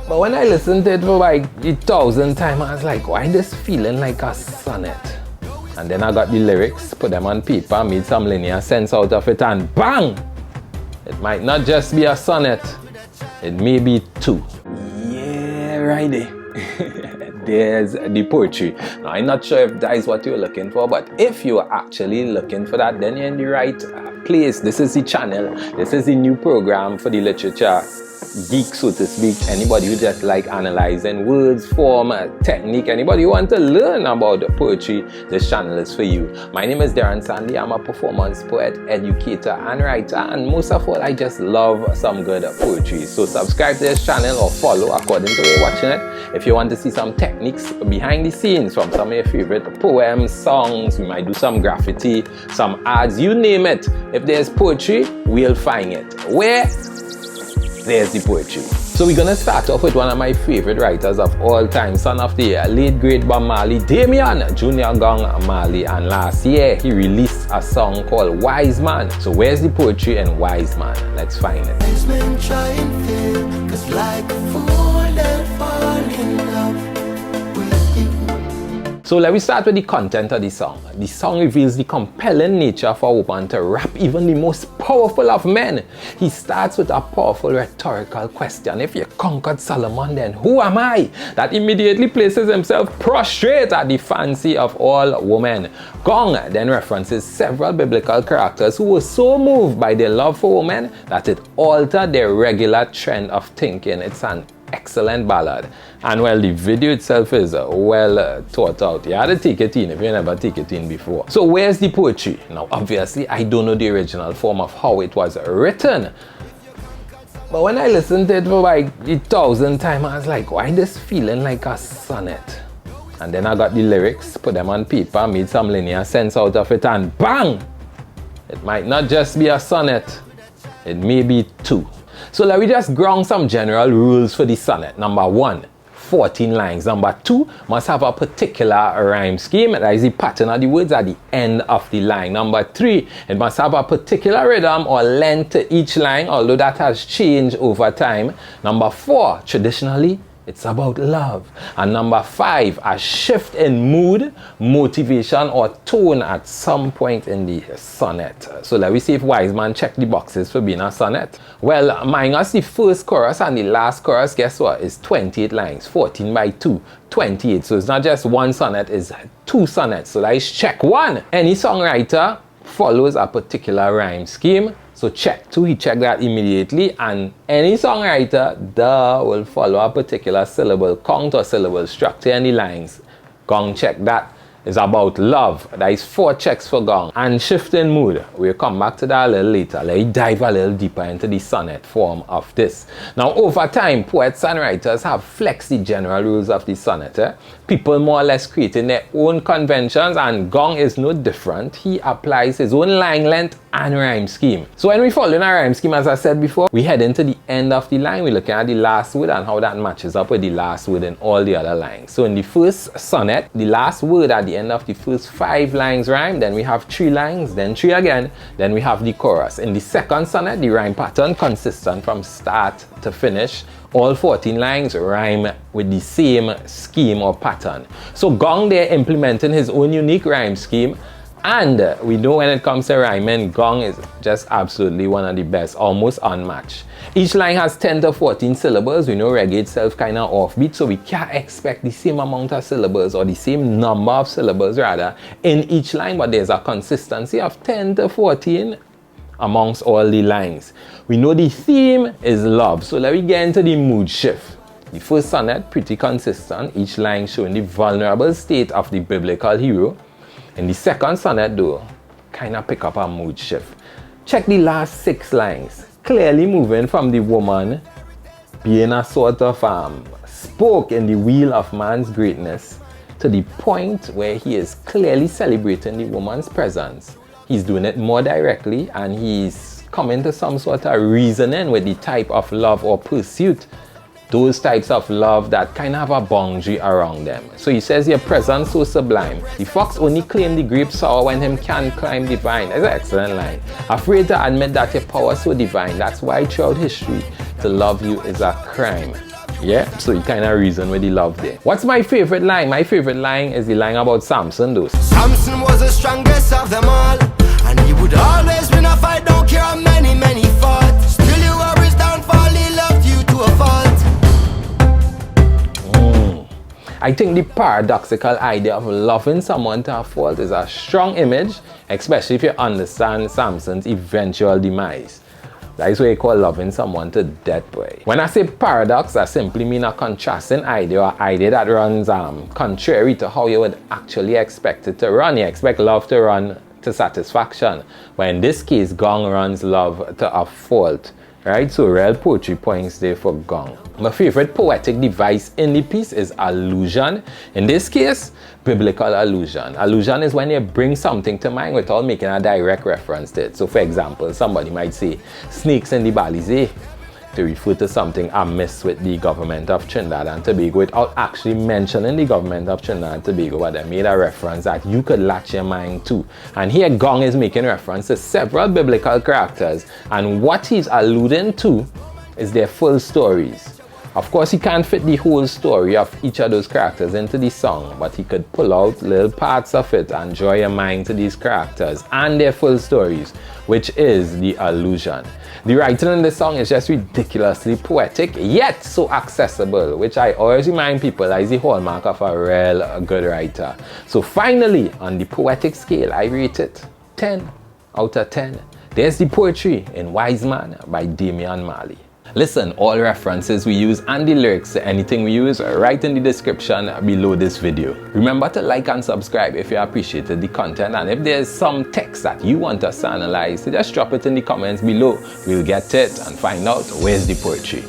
But when I listened to it for like 1,000 times, I was like, why this feeling like a sonnet? And then I got the lyrics, put them on paper, made some linear sense out of it, and bang! It might not just be a sonnet, it may be two. Yeah, right there. There's the poetry. Now, I'm not sure if that is what you're looking for, but if you're actually looking for that, then you're in the right place. This is the channel. This is the new program for the literature geek, so to speak. Anybody who just like analyzing words, form, technique, anybody who want to learn about poetry, this channel is for you. My name is Derron Sandy. I'm a performance poet, educator, and writer, and most of all, I just love some good poetry. So subscribe to this channel or follow according to where you're watching it. If you want to see some techniques behind the scenes from some of your favorite poems, songs, we might do some graffiti, some ads, you name it. If there's poetry, we'll find it. Where? There's the poetry. So we're gonna start off with one of my favorite writers of all time, son of the late great Marley, Damian, Junior Gong Marley, and last year he released a song called Wisemen. So where's the poetry in Wisemen? Let's find it. Wisemen try and fail, 'cause like a fool they fall in love with you. So let me start with the content of the song. The song reveals the compelling nature for a woman to rap even the most powerful of men. He starts with a powerful rhetorical question. If you conquered Solomon, then who am I? That immediately places himself prostrate at the fancy of all women. Gong then references several biblical characters who were so moved by their love for women that it altered their regular trend of thinking. It's an excellent ballad, and well, the video itself is well thought out. You had to take it in if you never take it in before. So where's the poetry? Now obviously I don't know the original form of how it was written, but when I listened to it for like 1,000 times, I was like, why this feeling like a sonnet? And then I got the lyrics, put them on paper, made some linear sense out of it, and bang! It might not just be a sonnet, it may be two. So let me just ground some general rules for the sonnet. Number 1, 14 lines. Number 2, must have a particular rhyme scheme. That is the pattern of the words at the end of the line. Number 3, it must have a particular rhythm or length to each line, although that has changed over time. Number 4, traditionally, it's about love. And number 5, a shift in mood, motivation, or tone at some point in the sonnet. So let me see if Wiseman checked the boxes for being a sonnet. Well, minus the first chorus and the last chorus, guess what? It's 28 lines, 14 by 2, 28. So it's not just one sonnet, it's two sonnets. So let's check 1. Any songwriter follows a particular rhyme scheme. So check 2, he checked that immediately, and any songwriter will follow a particular syllable count or syllable structure in the lines. Gong check that is about love. That is 4 checks for Gong. And shift in mood, we'll come back to that a little later. Let's dive a little deeper into the sonnet form of this. Now over time, poets and writers have flexed the general rules of the sonnet. People more or less creating their own conventions, and Gong is no different. He applies his own line length and rhyme scheme. So when we follow in our rhyme scheme, as I said before, we head into the end of the line. We're looking at the last word and how that matches up with the last word in all the other lines. So in the first sonnet, the last word at the end of the first 5 lines rhyme, then we have 3 lines, then 3 again, then we have the chorus. In the second sonnet, the rhyme pattern consistent from start to finish. All 14 lines rhyme with the same scheme or pattern. So Gong there implementing his own unique rhyme scheme. And we know when it comes to rhyming, Gong is just absolutely one of the best, almost unmatched. Each line has 10 to 14 syllables. We know reggae itself kind of offbeat, so we can't expect the same amount of syllables, or the same number of syllables rather, in each line, but there's a consistency of 10 to 14 amongst all the lines. We know the theme is love, so let me get into the mood shift. The first sonnet, pretty consistent, each line showing the vulnerable state of the biblical hero. In the second sonnet though, kind of pick up a mood shift. Check the last 6 lines, clearly moving from the woman being a sort of spoke in the wheel of man's greatness to the point where he is clearly celebrating the woman's presence. He's doing it more directly, and he's coming to some sort of reasoning with the type of love or pursuit, those types of love that kind of have a boundary around them. So he says, your presence so sublime. The fox only claimed the grape sour when him can climb the vine. That's an excellent line. Afraid to admit that your power so divine. That's why throughout history, to love you is a crime. Yeah, so you kind of reason with the love there. What's my favorite line? My favorite line is the line about Samson though. Samson was the strongest of them all, and he would always win a fight, don't care how many fought. Still you were his downfall, he loved you to a fault. I think the paradoxical idea of loving someone to a fault is a strong image, especially if you understand Samson's eventual demise. That's what you call loving someone to death, boy. When I say paradox, I simply mean a contrasting idea, or idea that runs contrary to how you would actually expect it to run. You expect love to run to satisfaction, but in this case, Gong runs love to a fault. Right, so real poetry points there for Gong. My favorite poetic device in the piece is allusion. In this case, biblical allusion. Allusion is when you bring something to mind without making a direct reference to it. So for example, somebody might say, snakes in the Balize, to refer to something amiss with the government of Trinidad and Tobago without actually mentioning the government of Trinidad and Tobago, but they made a reference that you could latch your mind to. And here Gong is making reference to several biblical characters, and what he's alluding to is their full stories. Of course, he can't fit the whole story of each of those characters into the song, but he could pull out little parts of it and draw your mind to these characters and their full stories, which is the allusion. The writing in this song is just ridiculously poetic, yet so accessible, which I always remind people is the hallmark of a real good writer. So finally, on the poetic scale, I rate it 10 out of 10. There's the poetry in Wisemen by Damian and Marley. Listen, all references we use and the lyrics to anything we use are right in the description below this video. Remember to like and subscribe if you appreciated the content, and if there's some text that you want us to analyze, just drop it in the comments below. We'll get it and find out where's the poetry.